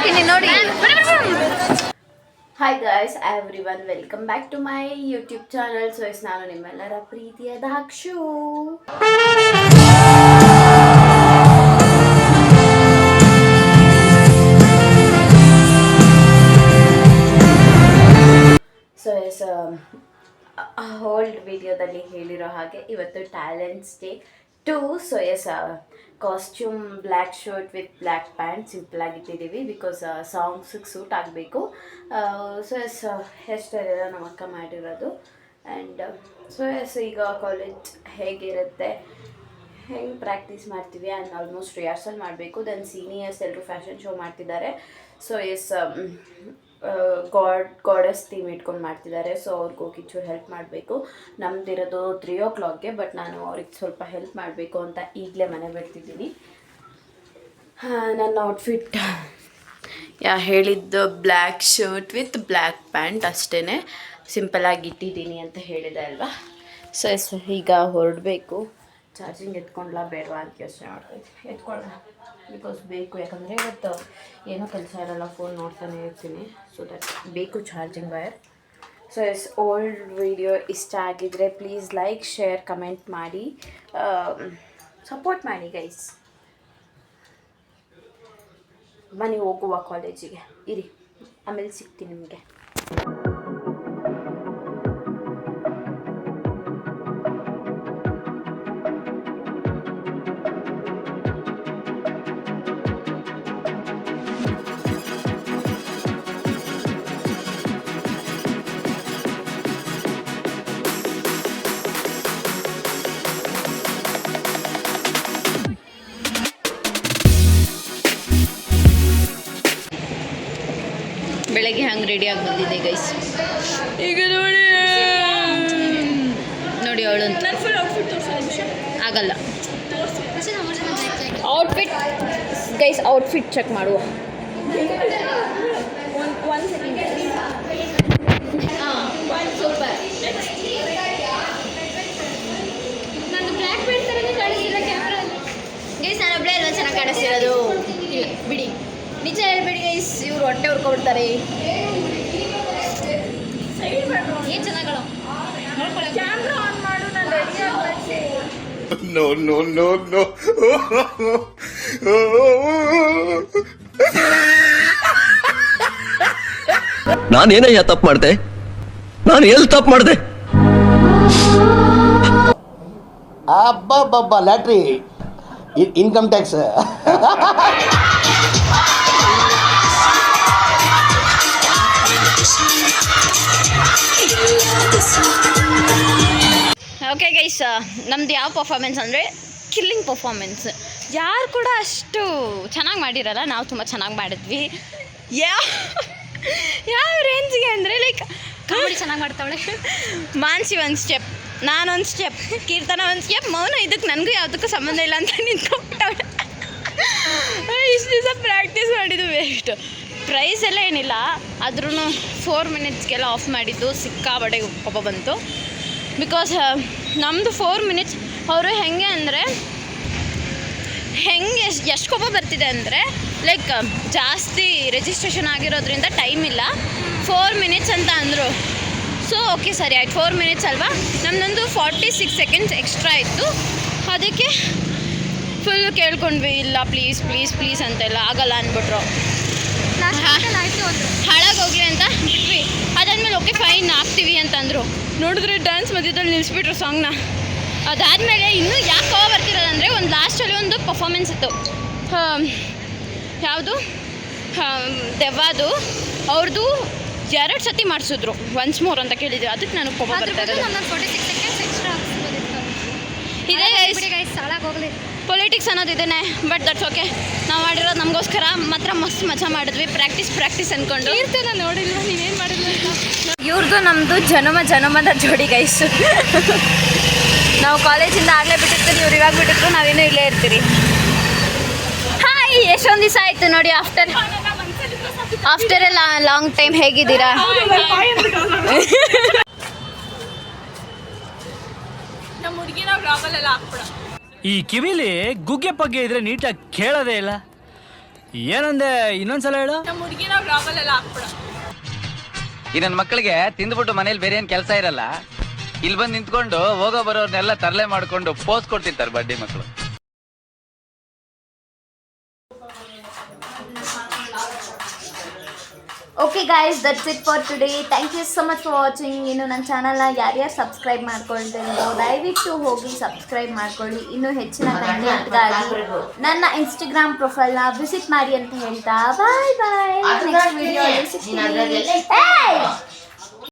ಹಾಕ್ತೀನಿ ನೋಡಿ. Hi guys everyone, welcome back to my YouTube channel. So ನಾನು ನಿಮ್ಮೆಲ್ಲರ ಪ್ರೀತಿಯ ದಾಕ್ಷು. ಸೊ ಎಸ್ ಓಲ್ಡ್ ವಿಡಿಯೋದಲ್ಲಿ ಹೇಳಿರೋ ಹಾಗೆ ಇವತ್ತು talents day 2. So as costume black shirt with black pant simple ಆಗಿಟ್ಟಿದ್ದೀವಿ ಬಿಕಾಸ್ ಸಾಂಗ್ಸಿಗೆ ಸೂಟ್ ಆಗಬೇಕು. ಸೊ ಎಸ್ ಹೇರ್ ಸ್ಟೈಲ್ ಎಲ್ಲ ನಮ್ಮ ಅಕ್ಕ ಮಾಡಿರೋದು. ಆ್ಯಂಡ್ ಸೊ ಎಸ್ ಈಗ ಕಾಲೇಜ್ ಹೇಗಿರುತ್ತೆ, ಹೆಂಗೆ ಪ್ರಾಕ್ಟೀಸ್ ಮಾಡ್ತೀವಿ ಆ್ಯಂಡ್ ಆಲ್ಮೋಸ್ಟ್ ರಿಹರ್ಸಲ್ ಮಾಡಬೇಕು. ದೆನ್ ಸೀನಿಯರ್ಸ್ ಎಲ್ಲರೂ ಫ್ಯಾಷನ್ ಶೋ ಮಾಡ್ತಿದ್ದಾರೆ. ಸೊ ಎಸ್ ಗಾಡೆಸ್ ಥೀಮ್ ಇಟ್ಕೊಂಡು ಮಾಡ್ತಿದ್ದಾರೆ. ಸೊ ಅವ್ರಿಗೆ ಹೋಗಿ ಚೂರು ಹೆಲ್ಪ್ ಮಾಡಬೇಕು. ನಮ್ಮದಿರೋದು 3 o'clockಗೆ, ಬಟ್ ನಾನು ಅವ್ರಿಗೆ ಸ್ವಲ್ಪ ಹೆಲ್ಪ್ ಮಾಡಬೇಕು ಅಂತ ಈಗಲೇ ಮನೆ ಬಿಡ್ತಿದ್ದೀನಿ. ನನ್ನ ಔಟ್ಫಿಟ್ ಹೇಳಿದ್ದು black shirt with black pant ಅಷ್ಟೇ, ಸಿಂಪಲಾಗಿ ಇಟ್ಟಿದ್ದೀನಿ ಅಂತ ಹೇಳಿದೆ ಅಲ್ವಾ. ಸೊ ಎಸ್ ಈಗ ಹೊರಡಬೇಕು. ಚಾರ್ಜಿಂಗ್ ಎತ್ಕೊಂಡ್ಲಾ ಬೇಡವಾ ಅಂತ ಯೋಚನೆ ಮಾಡ್ತಾಯಿದ್ದೀನಿ. ಎತ್ಕೊಳ್ಳ ಬಿಕಾಸ್ ಬೇಕು, ಯಾಕಂದರೆ ಇವತ್ತು ಏನೋ ಕೆಲಸ ಇರೋಲ್ಲ, ಫೋನ್ ನೋಡ್ತಾನೆ ಇರ್ತೀನಿ. ಸೊ ದಟ್ ಬೇಕು charging wire. So as old video ಇಷ್ಟ ಆಗಿದ್ದರೆ ಪ್ಲೀಸ್ ಲೈಕ್, ಶೇರ್, ಕಮೆಂಟ್ ಮಾಡಿ ಸಪೋರ್ಟ್ ಮಾಡಿ ಗೈಸ್. ಬನ್ನಿ ಹೋಗುವ ಕಾಲೇಜಿಗೆ, ಇರಿ ಆಮೇಲೆ ಸಿಗ್ತೀನಿ ನಿಮಗೆ. ಬೆಳಗ್ಗೆ ಹಂಗೆ ರೆಡಿಯಾಗಿ ಬಂದಿದ್ದೆ ಗೈಸ್. ಈಗ ನೋಡಿ ನೋಡಿ ಅವಳಂತ ಆಗಲ್ಲ. ಔಟ್ಫಿಟ್ ಗೈಸ್, ಔಟ್ಫಿಟ್ ಚೆಕ್ ಮಾಡುವ. ಸೂಪರ್. ನಾನು ಬ್ಲ್ಯಾಕ್ ಪ್ಯಾಂಟ್ ಥರನೇ ಕಾಣಿಸ್ತಿಲ್ಲ ಕ್ಯಾಮ್ರಲ್ಲಿ. ಗೈಸ್ ನಾನು ಒಬ್ಬಳೇ ಅಲ್ವಾ ಚೆನ್ನಾಗಿ ಕಾಣಿಸ್ತಿರೋದು? ಇಲ್ಲ ಬಿಡಿ, ನಿಜ ಹೇಳ್ಬೇಡಿ ಗೈಸ್, ಇವ್ರು ಹೊಟ್ಟೆ ಹುರ್ಕೊಬಿಡ್ತಾರೆ. ಏನು ಚೆನ್ನಾಗಲ್ಲ, ಕ್ಯಾಮ್ರಾ ಆನ್ ಮಾಡು, ನಾನು ರೆಡಿ ಆಗ್ಬೇಕು. ನೋ ನೋ ನೋ ನೋ ನಾನೇನಯ್ಯ ತಪ್ಪು ಮಾಡ್ದೆ? ನಾನು ಎಲ್ಲಿ ತಪ್ಪು ಮಾಡ್ದೆ? ಅಬ್ಬಬ್ಬಬ್ಬ ಲ್ಯಾಟ್ರಿ, ಇನ್ಕಮ್ ಟ್ಯಾಕ್ಸ್. ಓಕೆ ಗೈಸ್, ನಮ್ದು ಯಾವ ಪರ್ಫಾರ್ಮೆನ್ಸ್ ಅಂದರೆ ಕಿಲ್ಲಿಂಗ್ ಪರ್ಫಾರ್ಮೆನ್ಸ್. ಯಾರು ಕೂಡ ಅಷ್ಟು ಚೆನ್ನಾಗಿ ಮಾಡಿರಲ್ಲ, ನಾವು ತುಂಬ ಚೆನ್ನಾಗಿ ಮಾಡಿದ್ವಿ. ಯಾವ ರೇಂಜಿಗೆ ಅಂದರೆ ಲೈಕ್ ಕಾಮಿಡಿ ಚೆನ್ನಾಗಿ ಮಾಡ್ತಾವಳೆ. ಮಾನ್ಸಿ ಒಂದು ಸ್ಟೆಪ್, ನಾನೊಂದು ಸ್ಟೆಪ್, ಕೀರ್ತನ ಒಂದು ಸ್ಟೆಪ್, ಮೌನ ಇದಕ್ಕೆ ನನಗೂ ಯಾವುದಕ್ಕೂ ಸಂಬಂಧ ಇಲ್ಲ ಅಂತ ನಿಂತ್ಕೊಂಡ್ಬಿಟ್ಟವಳೆ. ಇಷ್ಟು ದಿವಸ ಪ್ರಾಕ್ಟೀಸ್ ಮಾಡಿದ್ದು ವೇಸ್ಟ್. ಪ್ರೈಸ್ ಎಲ್ಲ ಏನಿಲ್ಲ, ಆದ್ರೂ 4 minutesಗೆಲ್ಲ ಆಫ್ ಮಾಡಿದ್ದು ಸಿಕ್ಕಾಬಡೆ ಕೋಪ ಬಂತು. ಬಿಕಾಸ್ ನಮ್ಮದು 4 minutes, ಅವರು ಹೆಂಗೆ ಅಂದರೆ ಎಷ್ಟು ಕೋಪ ಬರ್ತಿದೆ ಅಂದರೆ ಲೈಕ್ ಜಾಸ್ತಿ ರಿಜಿಸ್ಟ್ರೇಷನ್ ಆಗಿರೋದ್ರಿಂದ ಟೈಮ್ ಇಲ್ಲ, 4 minutes ಅಂತ ಅಂದರು. ಸೊ ಓಕೆ ಸರಿ ಆಯ್ತು, 4 minutes ಅಲ್ವಾ. ನಮ್ಮದೊಂದು 46 seconds ಎಕ್ಸ್ಟ್ರಾ ಇತ್ತು, ಅದಕ್ಕೆ ಫುಲ್ ಕೇಳ್ಕೊಂಡ್ವಿ. ಇಲ್ಲ ಪ್ಲೀಸ್ ಪ್ಲೀಸ್ ಪ್ಲೀಸ್ ಅಂತೆಲ್ಲ ಆಗಲ್ಲ ಅಂದ್ಬಿಟ್ರು. ಹಾಳಾಗೋಗ್ಲಿ ಅಂತ ಬಿಟ್ವಿ. ಅದಾದಮೇಲೆ ಓಕೆ ಫೈನ್ ಹಾಕ್ತೀವಿ ಅಂತಂದರು. ನೋಡಿದ್ರೆ ಡ್ಯಾನ್ಸ್ ಮಧ್ಯದಲ್ಲಿ ನಿಲ್ಲಿಸ್ಬಿಟ್ರು ಸಾಂಗ್ನ. ಅದಾದಮೇಲೆ ಇನ್ನೂ ಯಾಕೆ ಕೋವ ಬರ್ತಿರೋದಂದರೆ ಒಂದು ಲಾಸ್ಟಲ್ಲಿ ಒಂದು ಪರ್ಫಾಮೆನ್ಸ್ ಇತ್ತು, ಯಾವುದು ದೆವ್ವದು. ಅವ್ರದ್ದು 2 ಸತಿ ಮಾಡಿಸಿದ್ರು, ಒನ್ಸ್ ಮೋರ್ ಅಂತ ಕೇಳಿದ್ರು. ಅದಕ್ಕೆ ನನಗೆ ಕೋಪ ಬರ್ತಾರೆ. ಇದೇ ಪೊಲಿಟಿಕ್ಸ್ ಅನ್ನೋದು ಇದನ್ನೇ, ಬಟ್ ದಟ್ಸ್ ಓಕೆ. ನಾವು ಮಾಡಿರೋದು ನಮಗೋಸ್ಕರ. ಮಾತ್ರ ಮಸ್ತ್ ಮಜಾ ಮಾಡಿದ್ವಿ, ಪ್ರಾಕ್ಟೀಸ್ ಅಂದ್ಕೊಂಡು. ಇರ್ತೇನೆ ನೋಡಿಲ್ವ, ನೀವೇನು ಮಾಡಿಲ್ಲ. ಇವ್ರದ್ದು ನಮ್ಮದು ಜನ್ಮದ ಜೋಡಿ ಗೈಸ್. ನಾವು ಕಾಲೇಜಿಂದ ಆಗಲೇ ಬಿಟ್ಟಿರ್ತೀವಿ, ಇವ್ರು ಇವಾಗ ಬಿಟ್ಟಿದ್ರು, ನಾವೇನೂ ಇಲ್ಲೇ ಇರ್ತೀರಿ. ಹಾಯ್, ಎಷ್ಟೊಂದು ದಿವಸ ಆಯಿತು ನೋಡಿ. ಆಫ್ಟರ್ ಎ ಲಾಂಗ್ ಟೈಮ್ ಹೇಗಿದ್ದೀರಾ? ನಮ್ಮ ಹುಡುಗಿನ ಬ್ಲಾಗಲ್ಲೆಲ್ಲ ಹಾಕ್ಬಿಡ. ಈ ಕಿವಿಲಿ ಗುಗ್ಗೆ ಪಗ್ಗೆ ಇದ್ರೆ ನೀಟಾಗಿ ಕೇಳೋದೇ ಇಲ್ಲ. ಏನಂದೆ ಇನ್ನೊಂದ್ಸಲ ಹೇಳು. ನಮ್ಮ ಹುಡುಗಿನ ಬ್ಲಾಗಲ್ಲೆಲ್ಲ ಹಾಕ್ಬಿಡ. ಈ ನನ್ನ ಮಕ್ಕಳಿಗೆ ತಿಂದ್ಬಿಟ್ಟು ಮನೇಲಿ ಬೇರೆ ಏನ್ ಕೆಲಸ ಇರಲ್ಲ, ಇಲ್ಲಿ ಬಂದು ನಿಂತ್ಕೊಂಡು ಹೋಗೋ ಬರೋರ್ನೆಲ್ಲ ತರಲೆ ಮಾಡ್ಕೊಂಡು ಪೋಸ್ ಕೊಡ್ತಿರ್ತಾರೆ ಬಡ್ಡಿ ಮಕ್ಕಳು. Okay guys, that's it for today. Thank you so much for watching. ಇನ್ನು ನನ್ನ ಚಾನಲ್ನ ಯಾರ್ಯಾರು ಸಬ್ಸ್ಕ್ರೈಬ್ ಮಾಡ್ಕೊಳ್ತಿರೋ ದಯವಿಟ್ಟು ಹೋಗಿ ಸಬ್ಸ್ಕ್ರೈಬ್ ಮಾಡ್ಕೊಳ್ಳಿ. ಇನ್ನೂ ಹೆಚ್ಚಿನ ಕಂಟೆಂಟ್ಗಾಗಿ ನನ್ನ ಇನ್ಸ್ಟಾಗ್ರಾಮ್ ಪ್ರೊಫೈಲ್ನ ವಿಸಿಟ್ ಮಾಡಿ ಅಂತ ಹೇಳ್ತಾ ಬಾಯ್ ಬಾಯ್. ನೆಕ್ಸ್ಟ್ ವಿಡಿಯೋ ಸಿಗ್ತೀನಿ.